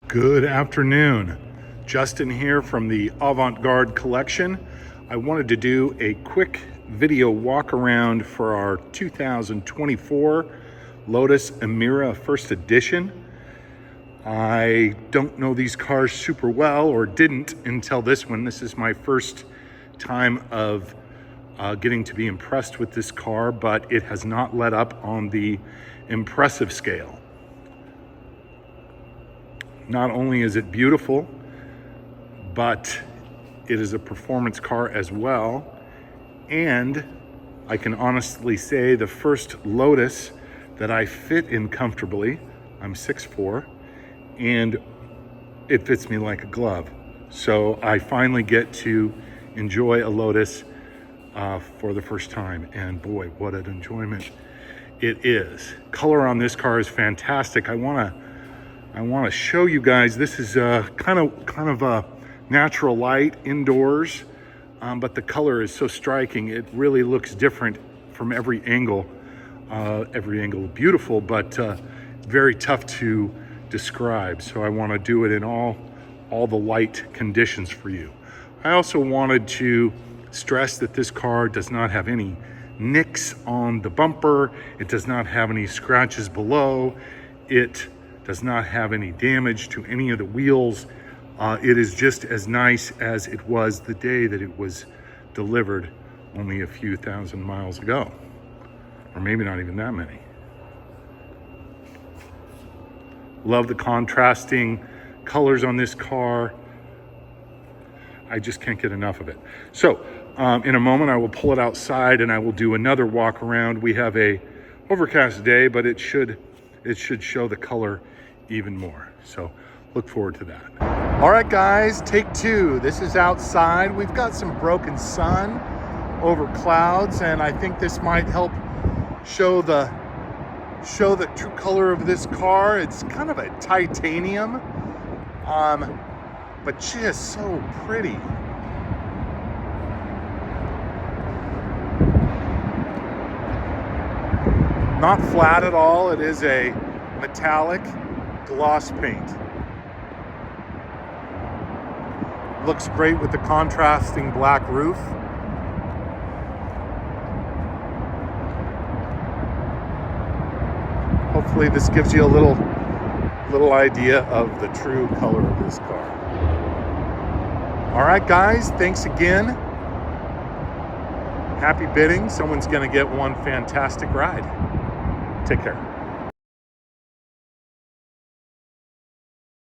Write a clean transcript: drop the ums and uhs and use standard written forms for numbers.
Good afternoon. Justin here from the Avant-Garde collection. I wanted to do a quick video walk around for our 2024 Lotus Emira first edition. I don't know these cars super well, or didn't until this one. This is my first time of getting to be impressed with this car, but it has not let up on the impressive scale. Not only is it beautiful, but it is a performance car as well. And I can honestly say the first Lotus that I fit in comfortably. I'm 6'4", and it fits me like a glove. So I finally get to enjoy a Lotus for the first time. And boy, what an enjoyment it is. Color on this car is fantastic. I want to show you guys. This is kind of a natural light indoors, but the color is so striking. It really looks different from every angle. Beautiful, but very tough to describe. So I want to do it in all the light conditions for you. I also wanted to stress that this car does not have any nicks on the bumper. It does not have any scratches below. It does not have any damage to any of the wheels. It is just as nice as it was the day that it was delivered only a few thousand miles ago, or maybe not even that many. Love the contrasting colors on this car. I just can't get enough of it. So in a moment I will pull it outside and I will do another walk around. We have a overcast day, but it should show the color even more. So look forward to that. All right, guys, take two. This is outside. We've got some broken sun over clouds, and I think this might help show the true color of this car. It's kind of a titanium, but just so pretty. Not flat at all. It is a metallic gloss paint. Looks great with the contrasting black roof. Hopefully this gives you a little idea of the true color of this car. All right, guys, thanks again. Happy bidding. Someone's gonna get one fantastic ride. Take care.